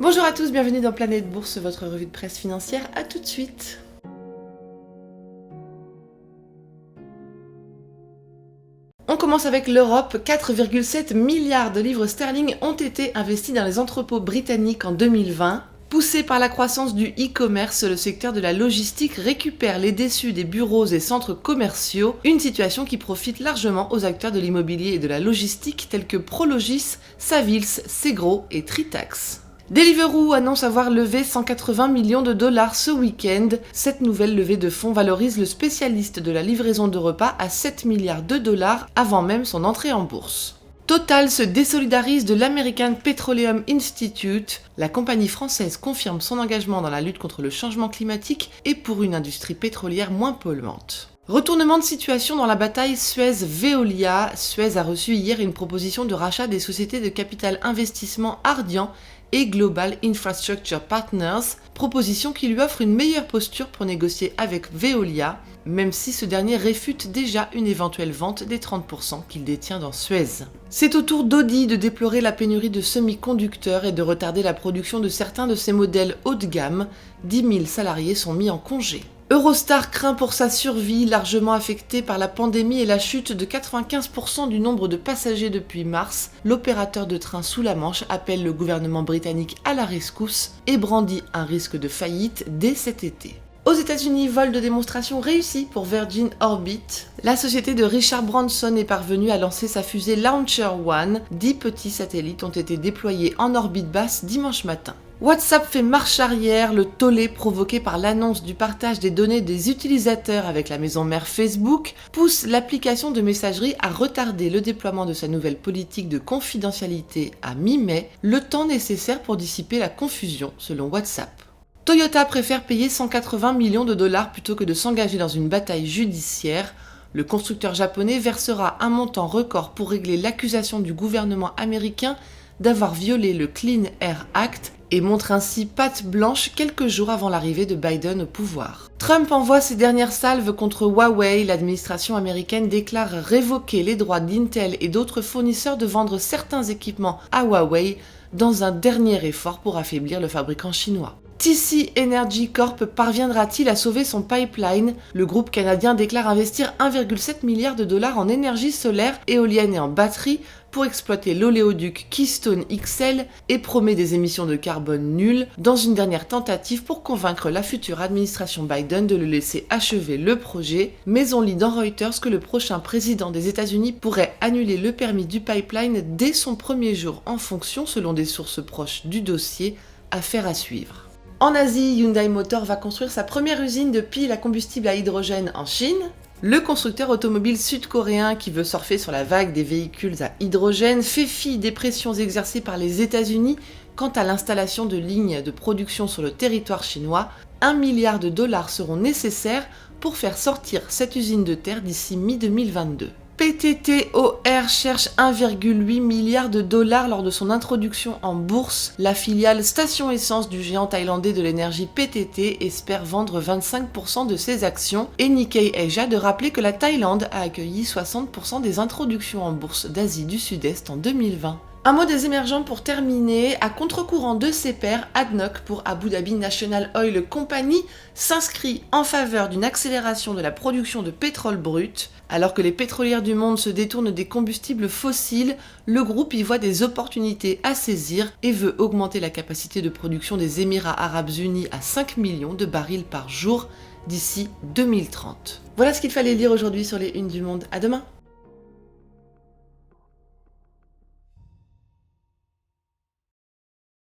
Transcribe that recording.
Bonjour à tous, bienvenue dans Planète Bourse, votre revue de presse financière. À tout de suite. On commence avec l'Europe. 4,7 milliards de livres sterling ont été investis dans les entrepôts britanniques en 2020. Poussé par la croissance du e-commerce, le secteur de la logistique récupère les déçus des bureaux et centres commerciaux, une situation qui profite largement aux acteurs de l'immobilier et de la logistique tels que Prologis, Savills, Segro et Tritax. Deliveroo annonce avoir levé 180 millions de dollars ce week-end. Cette nouvelle levée de fonds valorise le spécialiste de la livraison de repas à 7 milliards de dollars avant même son entrée en bourse. Total se désolidarise de l'American Petroleum Institute. La compagnie française confirme son engagement dans la lutte contre le changement climatique et pour une industrie pétrolière moins polluante. Retournement de situation dans la bataille Suez-Veolia. Suez a reçu hier une proposition de rachat des sociétés de capital investissement Ardian et Global Infrastructure Partners, proposition qui lui offre une meilleure posture pour négocier avec Veolia, même si ce dernier réfute déjà une éventuelle vente des 30% qu'il détient dans Suez. C'est au tour d'Audi de déplorer la pénurie de semi-conducteurs et de retarder la production de certains de ses modèles haut de gamme. 10 000 salariés sont mis en congé. Eurostar craint pour sa survie, largement affectée par la pandémie et la chute de 95% du nombre de passagers depuis mars. L'opérateur de train sous la Manche appelle le gouvernement britannique à la rescousse et brandit un risque de faillite dès cet été. Aux États-Unis, vol de démonstration réussi pour Virgin Orbit. La société de Richard Branson est parvenue à lancer sa fusée Launcher One. 10 petits satellites ont été déployés en orbite basse dimanche matin. WhatsApp fait marche arrière, le tollé provoqué par l'annonce du partage des données des utilisateurs avec la maison mère Facebook pousse l'application de messagerie à retarder le déploiement de sa nouvelle politique de confidentialité à mi-mai, le temps nécessaire pour dissiper la confusion selon WhatsApp. Toyota préfère payer 180 millions de dollars plutôt que de s'engager dans une bataille judiciaire. Le constructeur japonais versera un montant record pour régler l'accusation du gouvernement américain d'avoir violé le Clean Air Act et montre ainsi patte blanche quelques jours avant l'arrivée de Biden au pouvoir. Trump envoie ses dernières salves contre Huawei. L'administration américaine déclare révoquer les droits d'Intel et d'autres fournisseurs de vendre certains équipements à Huawei dans un dernier effort pour affaiblir le fabricant chinois. TC Energy Corp parviendra-t-il à sauver son pipeline? Le groupe canadien déclare investir 1,7 milliard de dollars en énergie solaire, éolienne et en batterie pour exploiter l'oléoduc Keystone XL et promet des émissions de carbone nulles dans une dernière tentative pour convaincre la future administration Biden de le laisser achever le projet. Mais on lit dans Reuters que le prochain président des États-Unis pourrait annuler le permis du pipeline dès son premier jour en fonction selon des sources proches du dossier. Affaire à suivre. En Asie, Hyundai Motor va construire sa première usine de piles à combustible à hydrogène en Chine. Le constructeur automobile sud-coréen qui veut surfer sur la vague des véhicules à hydrogène fait fi des pressions exercées par les États-Unis quant à l'installation de lignes de production sur le territoire chinois. 1 milliard de dollars seront nécessaires pour faire sortir cette usine de terre d'ici mi-2022. PTTOR cherche 1,8 milliard de dollars lors de son introduction en bourse. La filiale station essence du géant thaïlandais de l'énergie PTT espère vendre 25% de ses actions et Nikkei Asia de rappeler que la Thaïlande a accueilli 60% des introductions en bourse d'Asie du Sud-Est en 2020. Un mot des émergents pour terminer. À contre-courant de ses pairs, ADNOC pour Abu Dhabi National Oil Company s'inscrit en faveur d'une accélération de la production de pétrole brut. Alors que les pétrolières du monde se détournent des combustibles fossiles, le groupe y voit des opportunités à saisir et veut augmenter la capacité de production des Émirats Arabes Unis à 5 millions de barils par jour d'ici 2030. Voilà ce qu'il fallait lire aujourd'hui sur les unes du Monde. À demain!